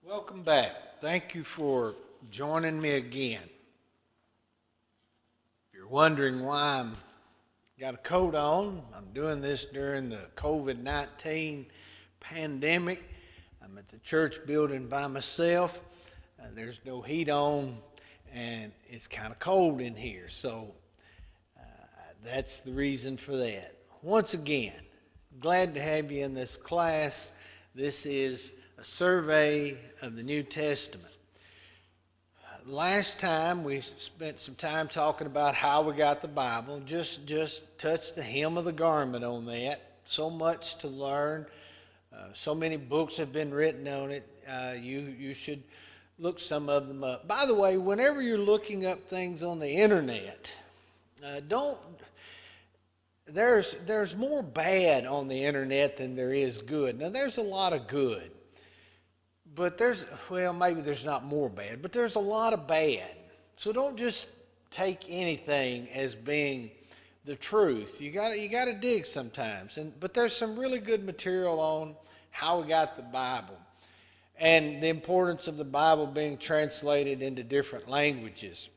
Welcome back. Thank you for joining me again. If you're wondering why I'm got a coat on, I'm doing this during the COVID-19 pandemic. I'm at the church building by myself. There's no heat on, and it's kind of cold in here. So that's the reason for that. Once again, glad to have you in this class. This is a survey of the New Testament. Last time we spent some time talking about how we got the Bible. Just touched the hem of the garment on that. So much to learn. So many books have been written on it. You should look some of them up. By the way, whenever you're looking up things on the internet, don't. There's more bad on the internet than there is good. Now there's a lot of good. But maybe there's not more bad, but there's a lot of bad. So don't just take anything as being the truth. You got to dig sometimes. But there's some really good material on how we got the Bible and the importance of the Bible being translated into different languages.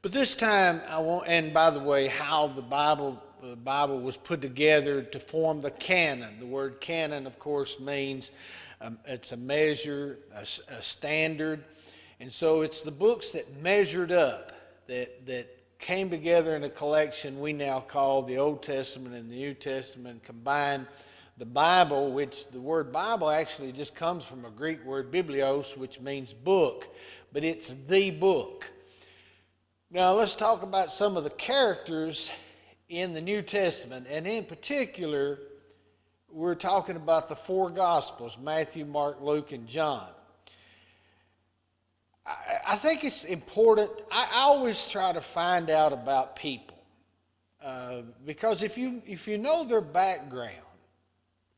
But this time and by the way, how the Bible was put together to form the canon. The word canon, of course, means it's a measure, a standard. And so it's the books that measured up, that came together in a collection we now call the Old Testament and the New Testament, combined the Bible, which the word Bible actually just comes from a Greek word, biblios, which means book, but it's the book. Now let's talk about some of the characters in the New Testament, and in particular, we're talking about the four Gospels, Matthew, Mark, Luke, and John. I think it's important. I always try to find out about people because if you know their background,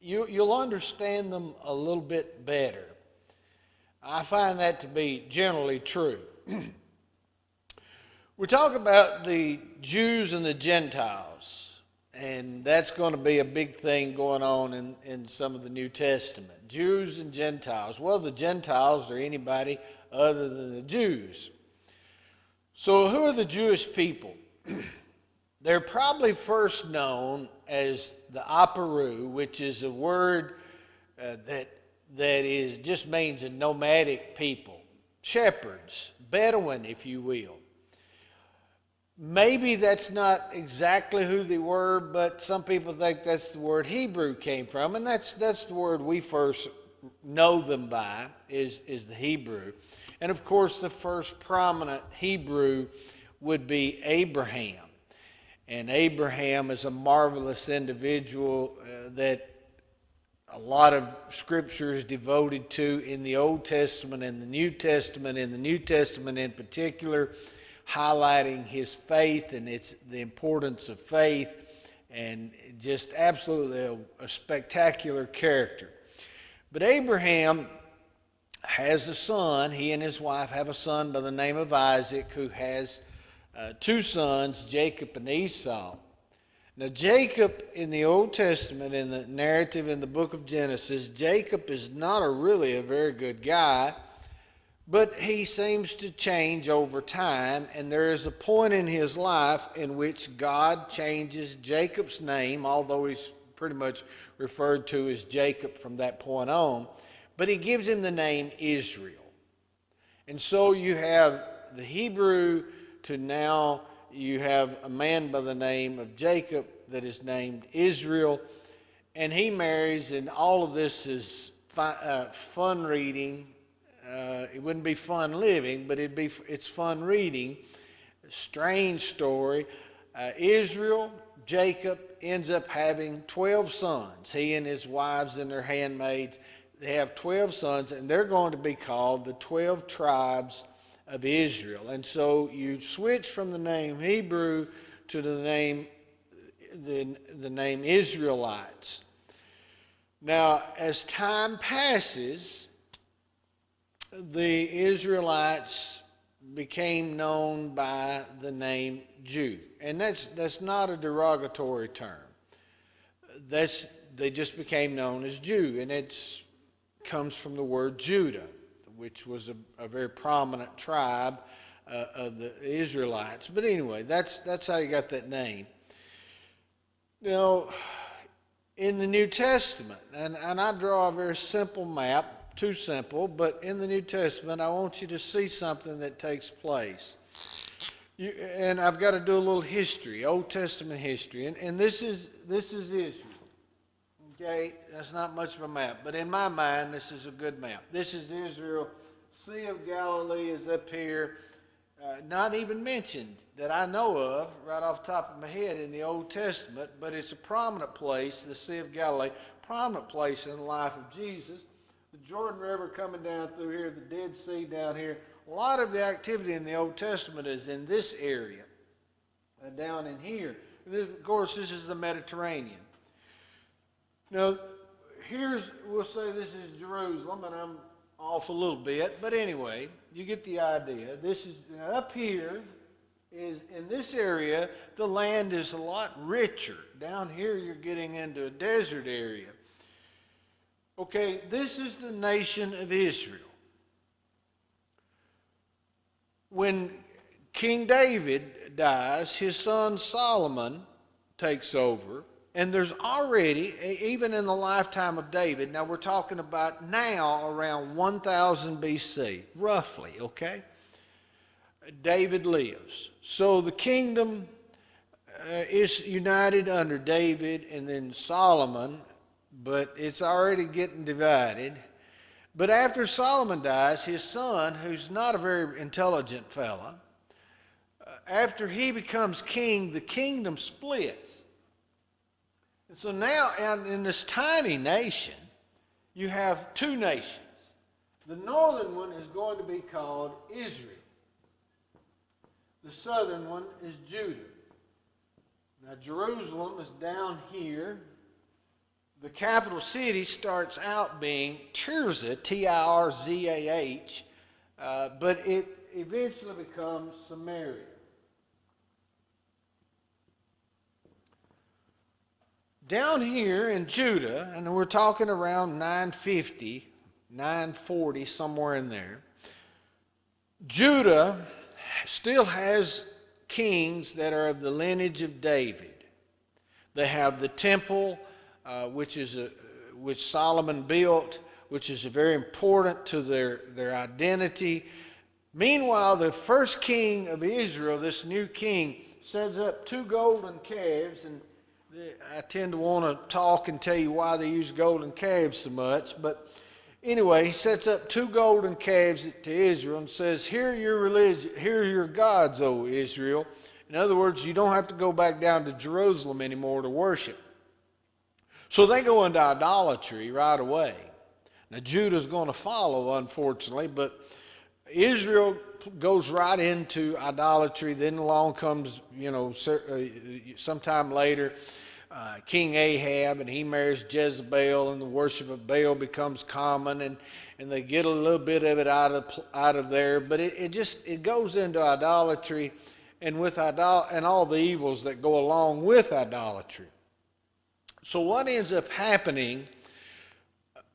you'll understand them a little bit better. I find that to be generally true. We're talking about the Jews and the Gentiles. And that's going to be a big thing going on in some of the New Testament. Jews and Gentiles. Well, the Gentiles are anybody other than the Jews. So who are the Jewish people? They're probably first known as the Aparu, which is a word that just means a nomadic people. Shepherds, Bedouin, if you will. Maybe that's not exactly who they were, but some people think that's the word Hebrew came from, and that's the word we first know them by, is the Hebrew. And of course, the first prominent Hebrew would be Abraham. And Abraham is a marvelous individual that a lot of scripture is devoted to in the Old Testament and the New Testament. In the New Testament in particular, highlighting his faith and the importance of faith, and just absolutely a spectacular character. But Abraham has a son. He and his wife have a son by the name of Isaac, who has two sons, Jacob and Esau. Now Jacob in the Old Testament, in the narrative in the book of Genesis, Jacob is not really a very good guy. But he seems to change over time, and there is a point in his life in which God changes Jacob's name, although he's pretty much referred to as Jacob from that point on, but he gives him the name Israel. And so you have the Hebrew to now you have a man by the name of Jacob that is named Israel, and he marries, and all of this is fun reading. It wouldn't be fun living, but it's fun reading. Strange story. Jacob ends up having 12 sons. He and his wives and their handmaids, they have 12 sons, and they're going to be called the 12 tribes of Israel. And so you switch from the name Hebrew to the name Israelites. Now, as time passes, the Israelites became known by the name Jew. And that's not a derogatory term. They just became known as Jew, and it's comes from the word Judah, which was a very prominent tribe of the Israelites. But anyway, that's how you got that name. Now, in the New Testament, and I draw a very simple map, too simple, but in the New Testament, I want you to see something that takes place. And I've got to do a little history, Old Testament history, and this is Israel. Okay, that's not much of a map, but in my mind, this is a good map. This is Israel. Sea of Galilee is up here, not even mentioned that I know of right off the top of my head in the Old Testament, but it's a prominent place, the Sea of Galilee, prominent place in the life of Jesus. The Jordan River coming down through here, the Dead Sea down here. A lot of the activity in the Old Testament is in this area, down in here. Of course, this is the Mediterranean. Now, we'll say this is Jerusalem, and I'm off a little bit, but anyway, you get the idea. This is up here. Is in this area, the land is a lot richer. Down here, you're getting into a desert area. Okay, this is the nation of Israel. When King David dies, his son Solomon takes over. And there's already, even in the lifetime of David, now we're talking about now around 1000 BC, roughly, okay? David lives. So the kingdom is united under David and then Solomon, but it's already getting divided. But after Solomon dies, his son, who's not a very intelligent fella, after he becomes king, the kingdom splits. And so now, in this tiny nation, you have two nations. The northern one is going to be called Israel. The southern one is Judah. Now, Jerusalem is down here. The capital city starts out being Tirzah, T-I-R-Z-A-H, but it eventually becomes Samaria. Down here in Judah, and we're talking around 950, 940, somewhere in there, Judah still has kings that are of the lineage of David. They have the temple, which Solomon built, which is very important to their identity. Meanwhile, the first king of Israel, this new king, sets up two golden calves, and I tend to want to talk and tell you why they use golden calves so much, but anyway, he sets up two golden calves to Israel and says, here are your religion, here are your gods, O Israel. In other words, you don't have to go back down to Jerusalem anymore to worship. So they go into idolatry right away. Now, Judah's going to follow, unfortunately, but Israel goes right into idolatry. Then along comes, sometime later, King Ahab, and he marries Jezebel, and the worship of Baal becomes common, and they get a little bit of it out of there, but it goes into idolatry, and and all the evils that go along with idolatry. So what ends up happening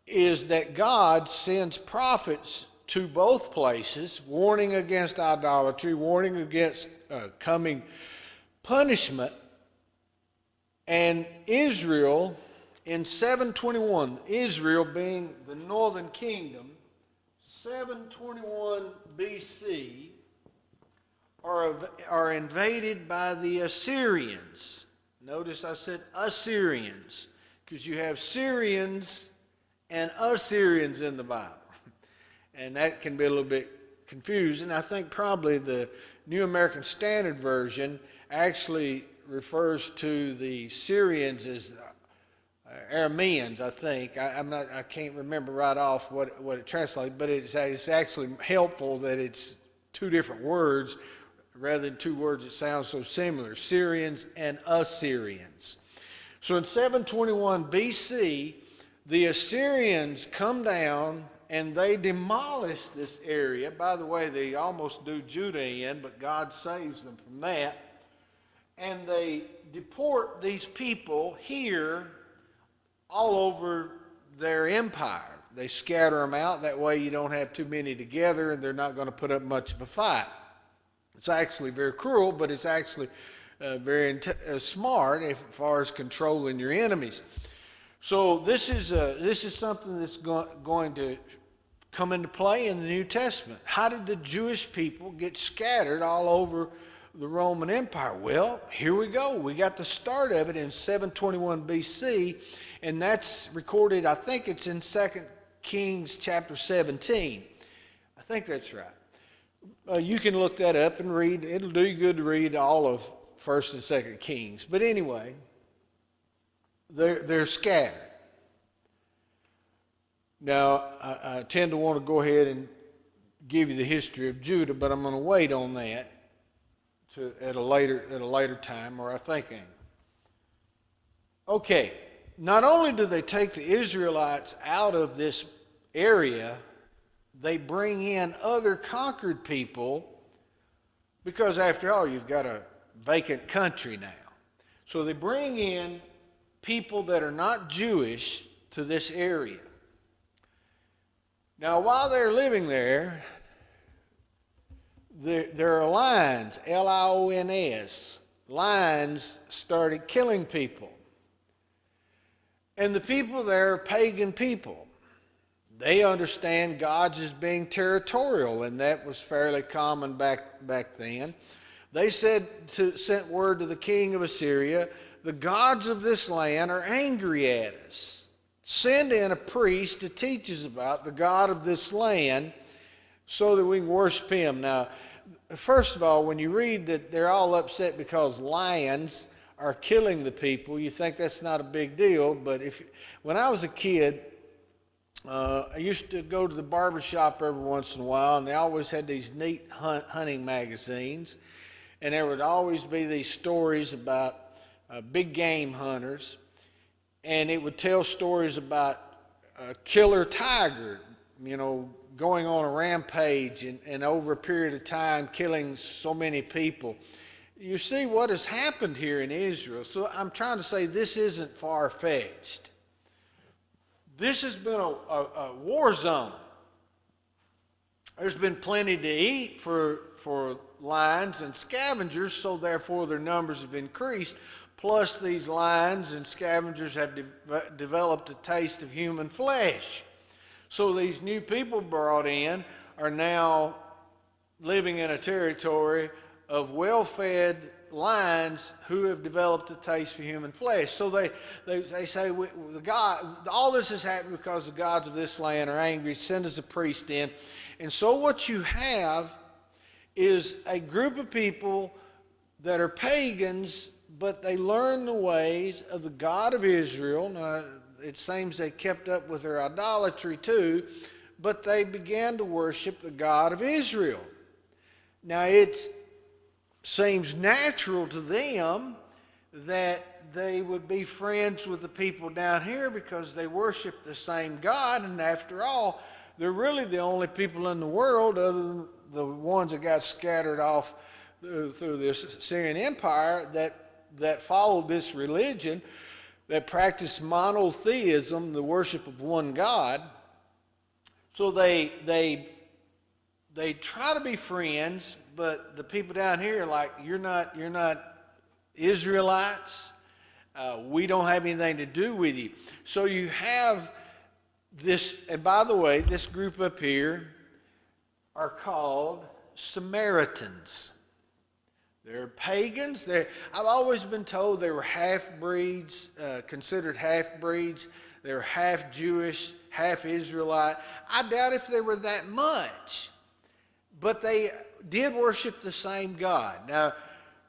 is that God sends prophets to both places, warning against idolatry, warning against coming punishment. And Israel, in 721, Israel being the northern kingdom, 721 BC, are invaded by the Assyrians. Notice I said Assyrians, because you have Syrians and Assyrians in the Bible. And that can be a little bit confusing. I think probably the New American Standard Version actually refers to the Syrians as Arameans, I think. I can't remember right off what it translates, but it's actually helpful that it's two different words rather than two words that sound so similar, Syrians and Assyrians. So in 721 BC, the Assyrians come down and they demolish this area. By the way, they almost do Judah in, but God saves them from that. And they deport these people here all over their empire. They scatter them out. That way you don't have too many together, and they're not going to put up much of a fight. It's actually very cruel, but it's actually very smart as far as controlling your enemies. So this is something that's going to come into play in the New Testament. How did the Jewish people get scattered all over the Roman Empire? Well, here we go. We got the start of it in 721 BC, and that's recorded, I think it's in 2 Kings chapter 17. I think that's right. You can look that up and read. It'll do you good to read all of 1st and 2nd Kings. But anyway, they're scattered. Now, I tend to want to go ahead and give you the history of Judah, but I'm going to wait on that at a later time, or I think I am. Okay, not only do they take the Israelites out of this area, they bring in other conquered people, because after all, you've got a vacant country now. So they bring in people that are not Jewish to this area. Now, while they're living there, there are lions, Lions. Lions started killing people. And the people there are pagan people. They understand God's as being territorial, and that was fairly common back then. They sent word to the king of Assyria, the gods of this land are angry at us. Send in a priest to teach us about the God of this land so that we can worship him. Now, first of all, when you read that they're all upset because lions are killing the people, you think that's not a big deal. But when I was a kid, I used to go to the barber shop every once in a while, and they always had these neat hunting magazines. And there would always be these stories about big game hunters. And it would tell stories about a killer tiger, going on a rampage and over a period of time killing so many people. You see what has happened here in Israel. So I'm trying to say this isn't far-fetched. This has been a war zone. There's been plenty to eat for lions and scavengers, so therefore their numbers have increased. Plus, these lions and scavengers have developed a taste of human flesh. So these new people brought in are now living in a territory of well-fed lions who have developed a taste for human flesh. So they say, all this has happened because the gods of this land are angry. Send us a priest in. And so what you have is a group of people that are pagans, but they learn the ways of the God of Israel. Now, it seems they kept up with their idolatry too, but they began to worship the God of Israel. Now, it seems natural to them that they would be friends with the people down here because they worship the same God, and after all, they're really the only people in the world, other than the ones that got scattered off through this Syrian Empire, that followed this religion, that practiced monotheism, the worship of one God. So they try to be friends, but the people down here are like, you're not Israelites. We don't have anything to do with you. So you have this, and by the way, this group up here are called Samaritans. They're pagans. I've always been told they were half-breeds, considered half-breeds. They were half Jewish, half Israelite. I doubt if they were that much. But they did worship the same God. Now,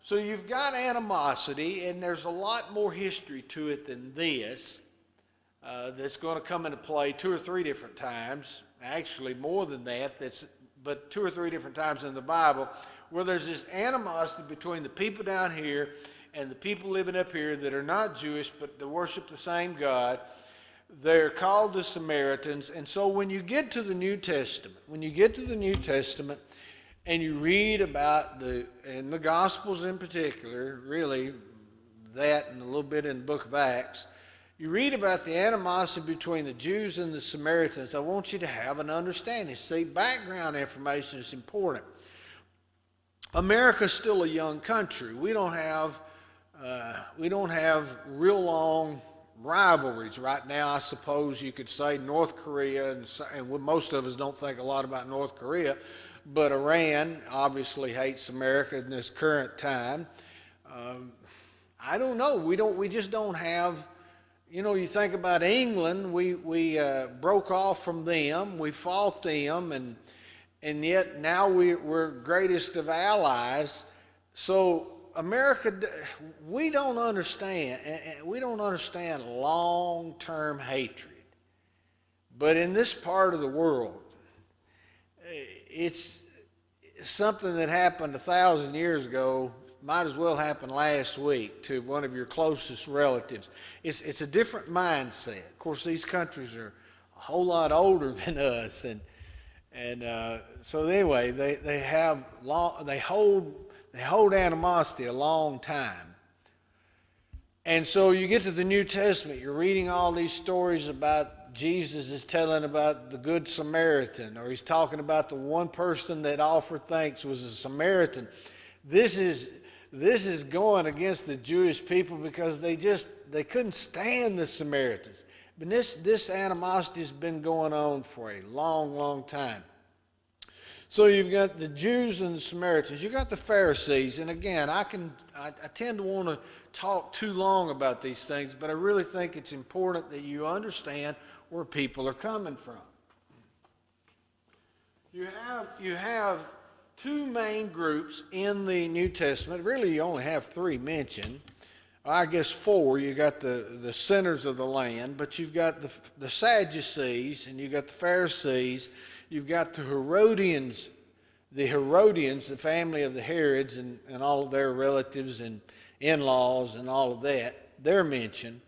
so you've got animosity, and there's a lot more history to it than this that's going to come into play 2 or 3 different times. Actually, more than that, but 2 or 3 different times in the Bible, where there's this animosity between the people down here and the people living up here that are not Jewish, but they worship the same God. They're called the Samaritans. And so when you get to the New Testament, and you read about in the Gospels in particular, really that and a little bit in the book of Acts, you read about the animosity between the Jews and the Samaritans. I want you to have an understanding. See, background information is important. America's still a young country. We don't have real long rivalries right now. I suppose you could say North Korea, and most of us don't think a lot about North Korea, but Iran obviously hates America in this current time. I don't know. We just don't have. You know, you think about England. We broke off from them. We fought them, and yet now we're greatest of allies. So America, we don't understand long-term hatred. But in this part of the world, it's something that happened 1,000 years ago might as well happen last week to one of your closest relatives. It's a different mindset. Of course, these countries are a whole lot older than us, and so anyway, they hold animosity a long time. And so you get to the New Testament, you're reading all these stories about Jesus is telling about the Good Samaritan, or he's talking about the one person that offered thanks was a Samaritan. This is going against the Jewish people because they couldn't stand the Samaritans. But this animosity has been going on for a long, long time. So you've got the Jews and the Samaritans. You've got the Pharisees. And again, I tend to want to talk too long about these things, but I really think it's important that you understand where people are coming from. You have two main groups in the New Testament. Really, you only have three mentioned. I guess four. You got the sinners of the land, but you've got the Sadducees, and you've got the Pharisees. You've got the Herodians, the family of the Herods, and all of their relatives and in-laws and all of that. They're mentioned,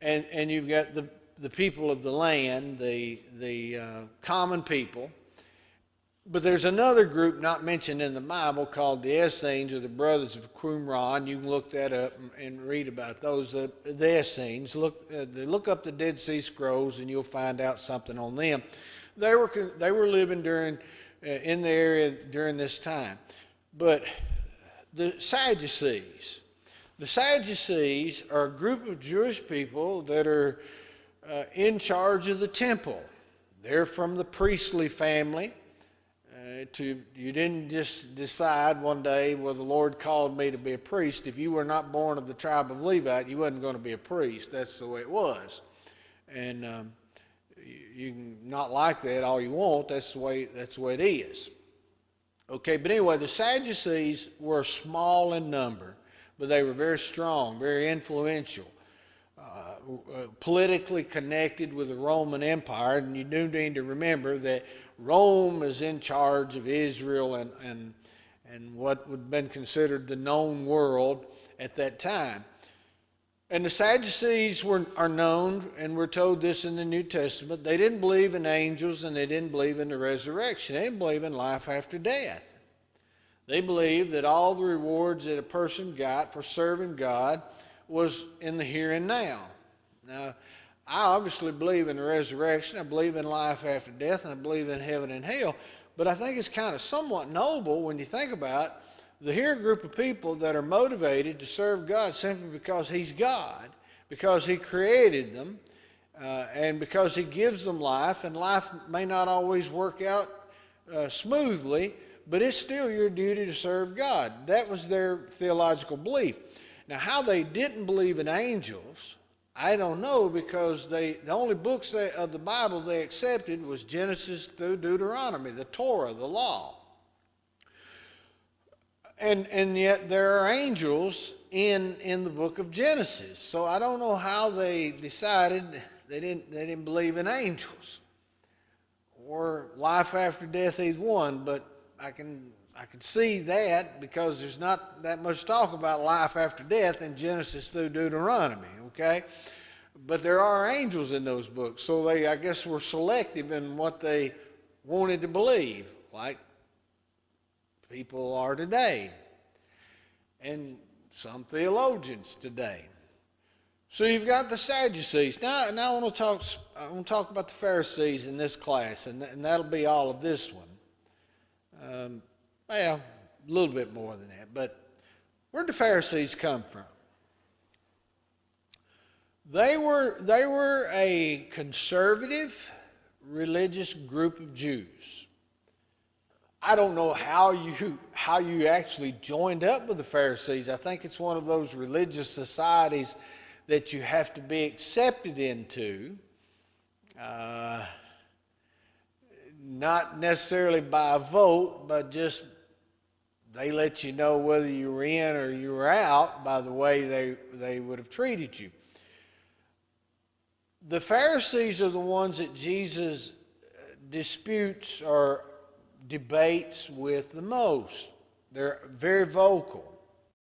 and you've got the people of the land, the common people. But there's another group not mentioned in the Bible called the Essenes, or the brothers of Qumran. You can look that up and read about those. The Essenes. Look up the Dead Sea Scrolls, and you'll find out something on them. They were living in the area during this time. But the Sadducees are a group of Jewish people that are in charge of the temple. They're from the priestly family. You didn't just decide one day, well, the Lord called me to be a priest. If you were not born of the tribe of Levite, you wasn't going to be a priest. That's the way it was. And you can not like that all you want. That's the way it is. Okay, but anyway, the Sadducees were small in number, but they were very strong, very influential, politically connected with the Roman Empire. And you do need to remember that Rome is in charge of Israel and what would have been considered the known world at that time. And the Sadducees are known, and we're told this in the New Testament. They didn't believe in angels, and they didn't believe in the resurrection. They didn't believe in life after death. They believed that all the rewards that a person got for serving God was in the here and now. Now, I obviously believe in the resurrection. I believe in life after death, and I believe in heaven and hell. But I think it's kind of somewhat noble when you think about the here group of people that are motivated to serve God simply because He's God, because He created them, and because He gives them life. And life may not always work out smoothly, but it's still your duty to serve God. That was their theological belief. Now, how they didn't believe in angels, I don't know, because the only books of the Bible they accepted was Genesis through Deuteronomy, the Torah, the law. And yet there are angels in the book of Genesis. So I don't know how they decided they didn't believe in angels or life after death, either one. But I can see that because there's not that much talk about life after death in Genesis through Deuteronomy, okay? But there are angels in those books, so they, I guess, were selective in what they wanted to believe, like people are today, and some theologians today. So you've got the Sadducees. Now I want to talk about the Pharisees in this class, and that'll be all of this one. Well, a little bit more than that, but where'd the Pharisees come from? They were a conservative religious group of Jews. I don't know how you actually joined up with the Pharisees. I think it's one of those religious societies that you have to be accepted into, not necessarily by a vote, but just they let you know whether you were in or you were out by the way they would have treated you. The Pharisees are the ones that Jesus disputes or debates with the most. They're very vocal.